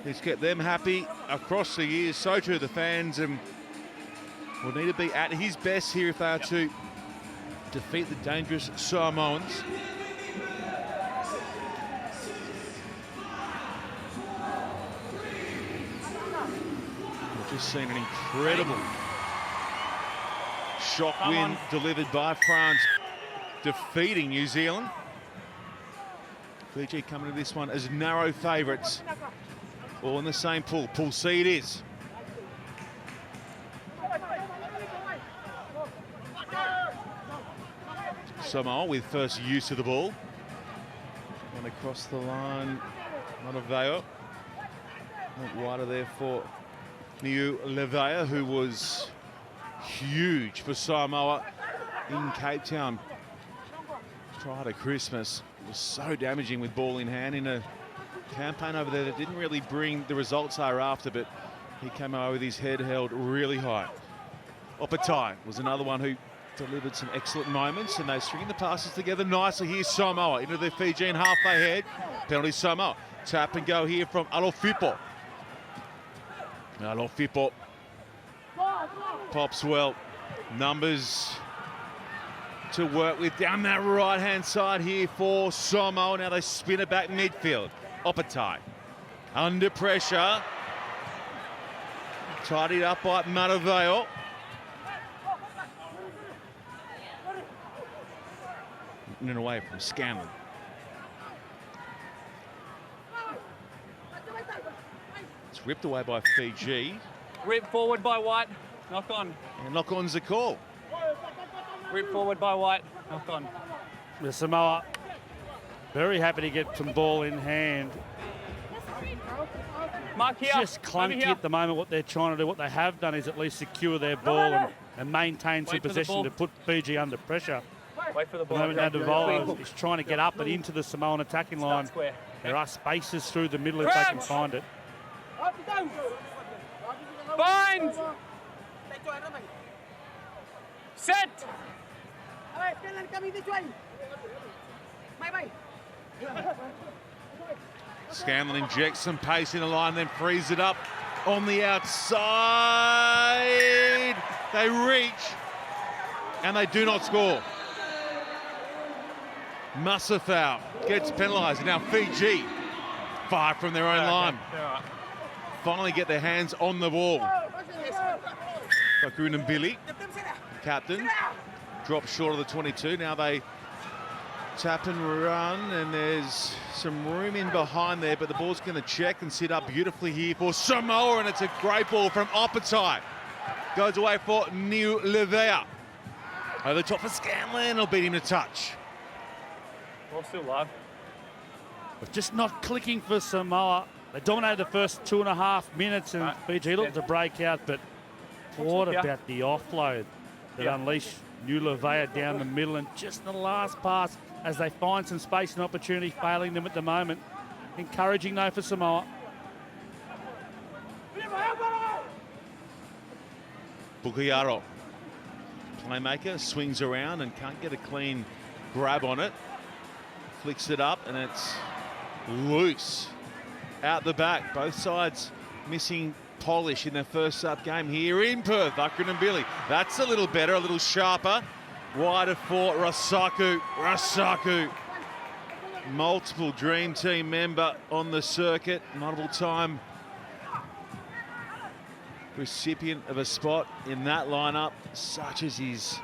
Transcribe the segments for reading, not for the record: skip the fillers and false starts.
He's kept them happy across the years, so too the fans, and will need to be at his best here if they are to defeat the dangerous Samoans. We've just seen an incredible shock win delivered by France, defeating New Zealand. Fiji coming to this one as narrow favourites, all in the same pool. Pool C it is. Samoa with first use of the ball. And across the line, Montevideo. Went wider there for Niu Levea, who was huge for Samoa in Cape Town prior to Christmas. It was so damaging with ball in hand in a campaign over there that didn't really bring the results they were after, but he came over with his head held really high. Opatai was another one who delivered some excellent moments, and they string the passes together nicely here. Samoa into the Fijian half they head. Penalty Samoa. Tap and go here from Alofipo. Alofipo pops well. Numbers to work with down that right-hand side here for Samoa. Now they spin it back midfield. Opatai under pressure. Tidied up by Montevideo. In and away from Scanlon. It's ripped away by Fiji. Rip forward by White. Knock on. And knock-on's the call. Rip forward by White. Knock on. The Samoa very happy to get some ball in hand. Mark here. Just clunky at the moment. What they're trying to do, what they have done is at least secure their ball and maintain some possession to put Fiji under pressure. Wait for the ball. At the moment, Nadavala is trying to get up and into the Samoan attacking line. There are spaces through the middle if they can find it. Bind! Set! Scanlon injects some pace in the line, then frees it up on the outside. They reach, and they do not score. Musafau gets penalised. Now Fiji, far from their own line, finally get their hands on the ball. Billy, captain, drops short of the 22. Now they tap and run, and there's some room in behind there, but the ball's going to check and sit up beautifully here for Samoa, and it's a great ball from Opatai. Goes away for Niu Levea. Over the top for Scanlon, will beat him to touch. Ball still live. But just not clicking for Samoa. They dominated the first 2.5 minutes, and Fiji looked to break out, but what about the offload that unleashed Niu Levea down the middle, and just the last pass as they find some space and opportunity, failing them at the moment. Encouraging though for Samoa. Bukayaro, playmaker, swings around and can't get a clean grab on it. Flicks it up and it's loose out the back. Both sides missing polish in their first up game here in Perth. and Billy. That's a little better, a little sharper. Wider for Rasaku. Rasaku, multiple Dream Team member on the circuit, multiple time recipient of a spot in that lineup, such as his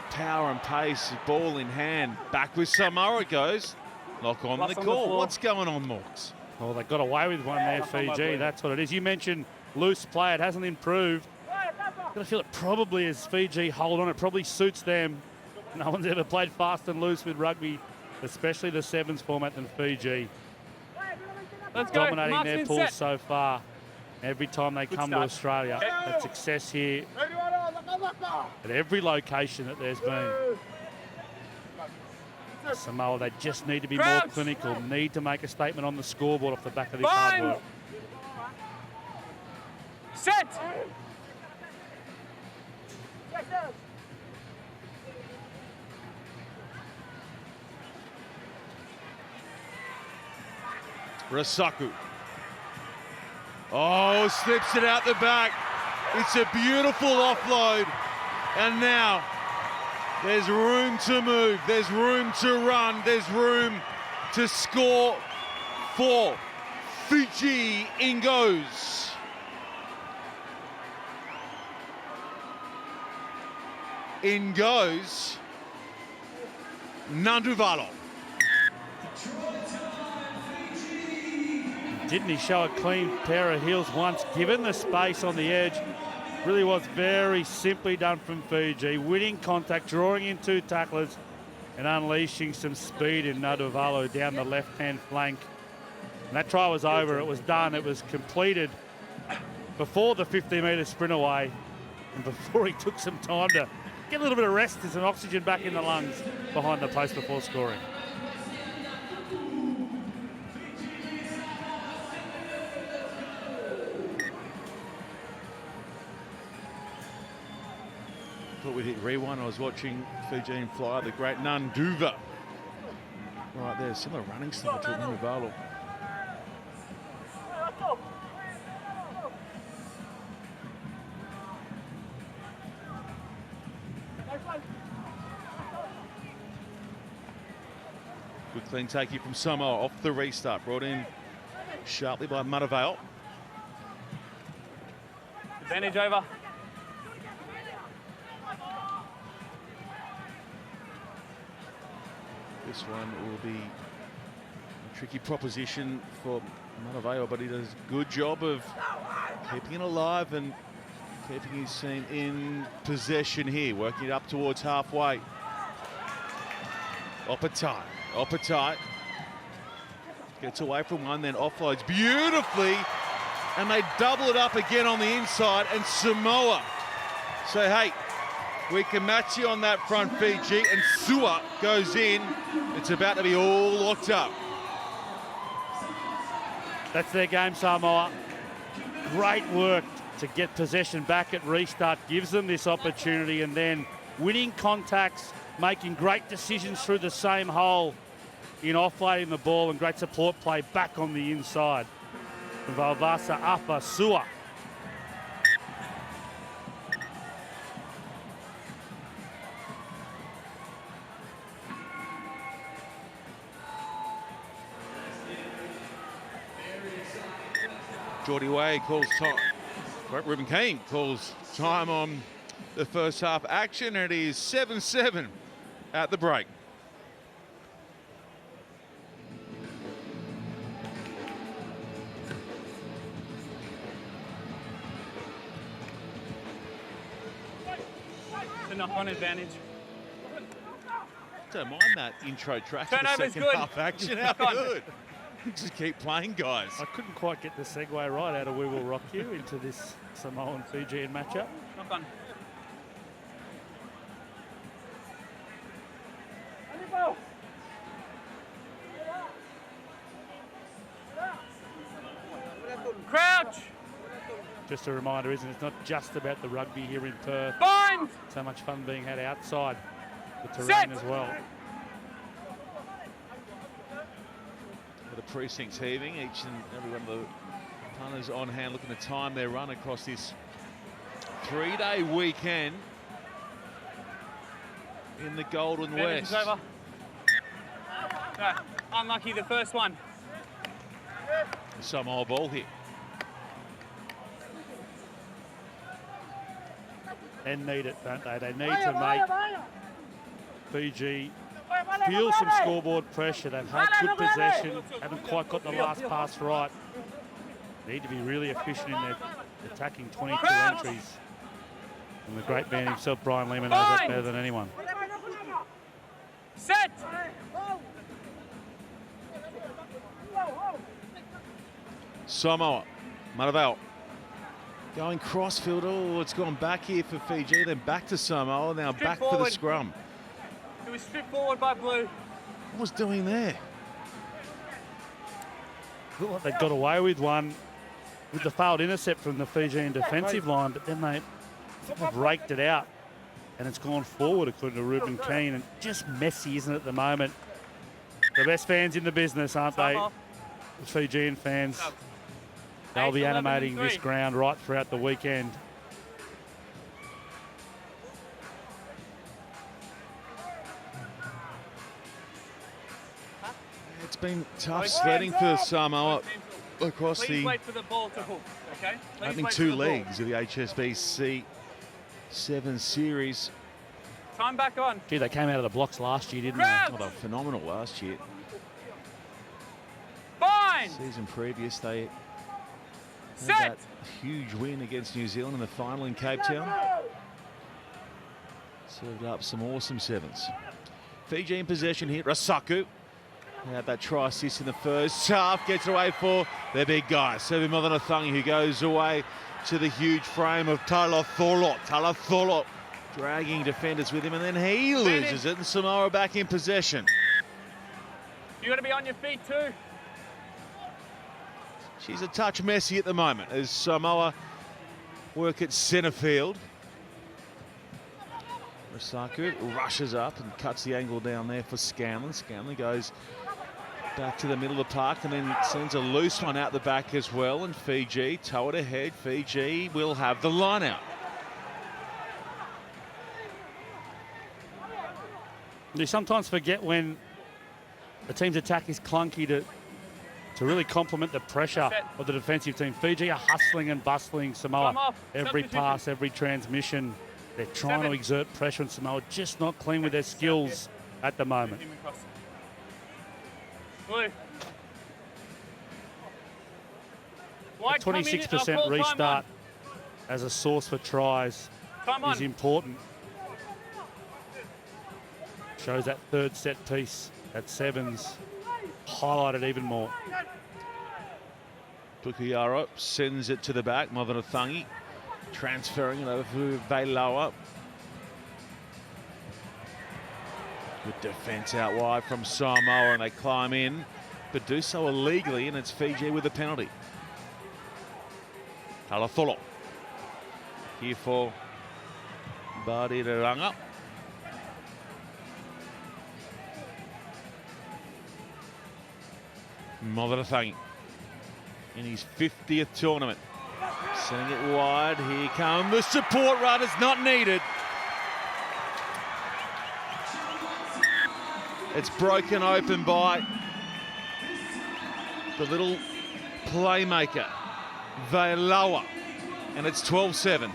power and pace, ball in hand. Back with Samoa it goes. Knock on the call. What's going on, Morks? Well, they got away with one there, Fiji. That's what it is. You mentioned loose play. It hasn't improved. I'm going to feel it probably as Fiji hold on. It probably suits them. No one's ever played fast and loose with rugby, especially the sevens format, than Fiji. Let's go. Dominating their pool so far. Every time they come to Australia, that success here at every location that there's been. Samoa, they just need to be more clinical, need to make a statement on the scoreboard off the back of this hard work. Set! Rasaku Oh, slips it out the back. It's a beautiful offload. And now there's room to move. There's room to run. There's room to score for Fiji. In goes. In goes Nanduvalo. Didn't he show a clean pair of heels once? Given the space on the edge, really was very simply done from Fiji. Winning contact, drawing in two tacklers and unleashing some speed in Nanduvalo down the left-hand flank. And that try was over. It was done. It was completed before the 50-metre sprint away and before he took some time to get a little bit of rest and some oxygen back in the lungs behind the post before scoring. Thought we'd hit rewind. I was watching Fijian fly, the great Nanduva. Right there, similar running style to Nanduvalo. Good clean take here from Samoa off the restart. Brought in sharply by Matavale. Advantage over. This one will be a tricky proposition for Matavale, but he does a good job of keeping it alive and keeping his team in possession here, working it up towards halfway. Oppetai gets away from one, then offloads beautifully, and they double it up again on the inside, and Samoa say, hey, we can match you on that front, Fiji, and Sua goes in. It's about to be all locked up. That's their game, Samoa. Great work to get possession back at restart, gives them this opportunity, and then winning contacts, making great decisions through the same hole in offloading the ball, and great support play back on the inside. Valvasa Apa Sua. Geordie Way calls time. Ruben Keane calls time on the first half action, and it is 7-7 at the break. The knock-on advantage. Don't mind that intro track for the Turnover's second good. half action. How good. Just keep playing, guys. I couldn't quite get the segue right out of We Will Rock You into this Samoan Fijian matchup. Knock on. Crouch! Just a reminder, isn't it? It's not just about the rugby here in Perth. Bind! So much fun being had outside the terrain Set. as well. The precincts heaving, each and every one of the punters on hand looking to time their run across this three-day weekend in the Golden Advantage West. over. No, unlucky the first one. The Samoa ball here. And need it, don't they? They need to make Fiji feel some scoreboard pressure. They've had good possession, haven't quite got the last pass right. Need to be really efficient in their attacking 22 entries. And the great man himself, Brian Lehman, knows that better than anyone. Set! Samoa, Matavale going crossfield. Oh, it's gone back here for Fiji, then back to Samoa, now Strip back for the forward. scrum. It was stripped forward by Blue. What was doing there? Looked like they got away with one with the failed intercept from the Fijian defensive line, but then they've raked it out and it's gone forward according to Ruben Keane, and just messy, isn't it, at the moment? The best fans in the business, aren't they? The Fijian fans. They'll be 8, 11 and animating this 3. ground right throughout the weekend. It's been tough sledding for Samoa across Please the wait for the ball to hook, okay? Please opening wait for two the ball. legs of the HSBC 7 Series. Time back on. Gee, they came out of the blocks last year, didn't they? Grab! Oh, they were phenomenal last year. Fine. Season previous, they had Set. that huge win against New Zealand in the final in Cape Town. Served up some awesome sevens. Fiji in possession here. Rasaku had that try assist in the first half. Gets it away for their big guy. Serving more than a thungy, who goes away to the huge frame of Talatolo. Talatolo dragging defenders with him, and then he loses it, and Samoa back in possession. You got to be on your feet too. She's a touch messy at the moment as Samoa work at centre field. Rasaku rushes up and cuts the angle down there for Scanlon. Scanlon goes back to the middle of the park and then sends a loose one out the back as well. And Fiji tow it ahead. Fiji will have the line out. You sometimes forget when the team's attack is clunky to really complement the pressure of the defensive team. Fiji are hustling and bustling Samoa. Every pass, every transmission, they're trying to exert pressure on Samoa, just not clean with their skills at the moment. Blue. 26% restart as a source for tries is important. Shows that third set piece at sevens highlighted even more. Pukuyaro sends it to the back. Mothanathangi transferring it over to Veiloa. Good defence out wide from Samoa, and they climb in, but do so illegally, and it's Fiji with the penalty. Halatholo here for Badiranga. Mothanathangi in his 50th tournament. Sending it wide. Here come the support runners, not needed. It's broken open by the little playmaker, Veiloa, and it's 12-7.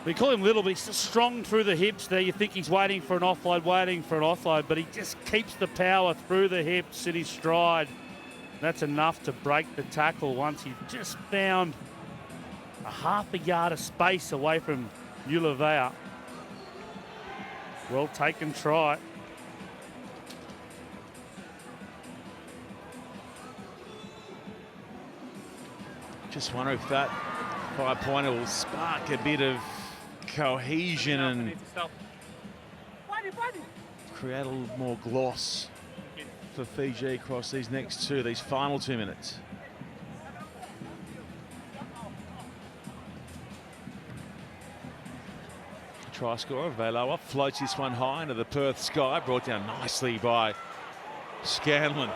We call him little, but he's still strong through the hips there. You think he's waiting for an offload, but he just keeps the power through the hips in his stride. That's enough to break the tackle once he's just found a half a yard of space away from Ulavea. Well taken try. Just wonder if that 5-pointer will spark a bit of cohesion and create a little more gloss for Fiji across these final 2 minutes. Try scorer, Veiloa floats this one high into the Perth sky, brought down nicely by Scanlon.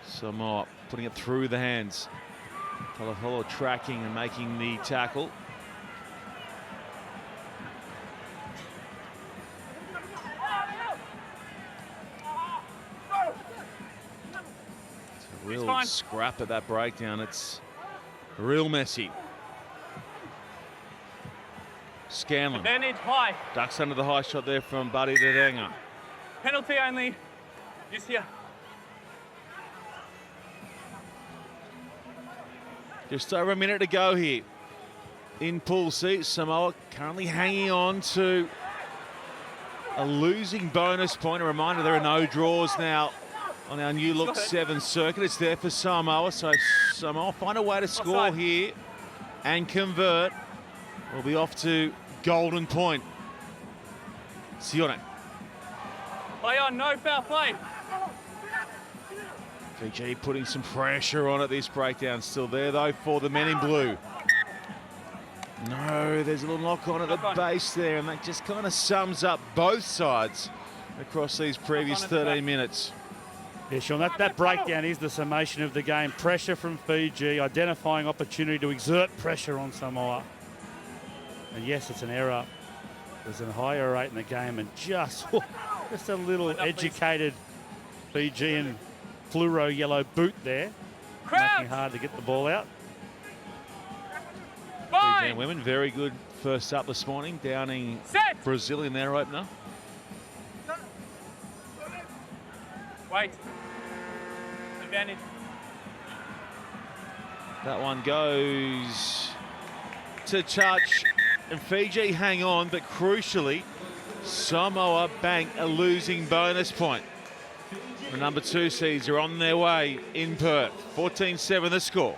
Samoa putting it through the hands. Talatolo tracking and making the tackle. It's a real scrap at that breakdown. It's real messy. Scanlon Advantage high. ducks under the high shot there from Buddy Dedenga. Penalty only. Just here. Just over a minute to go here in Pool C. Samoa currently hanging on to a losing bonus point. A reminder, there are no draws now on our new look 7 circuit. It's there for Samoa, so Samoa find a way to score here and convert. We'll be off to golden point. Sione. Play on, no foul play. Fiji putting some pressure on it. This breakdown still there though for the men in blue. No, there's a little knock on at the base there, and that just kind of sums up both sides across these previous 13 minutes. Yeah, Sean, that breakdown is the summation of the game. Pressure from Fiji, identifying opportunity to exert pressure on Samoa. And yes, it's an error. There's a higher rate in the game, and just a little educated Fijian fluoro yellow boot there. Making it hard to get the ball out. Fijian women, very good first up this morning, downing Brazil in their opener. Wait. Advantage. That one goes to touch, and Fiji hang on, but crucially, Samoa bank a losing bonus point. The number 2 seeds are on their way in Perth. 14-7 the score.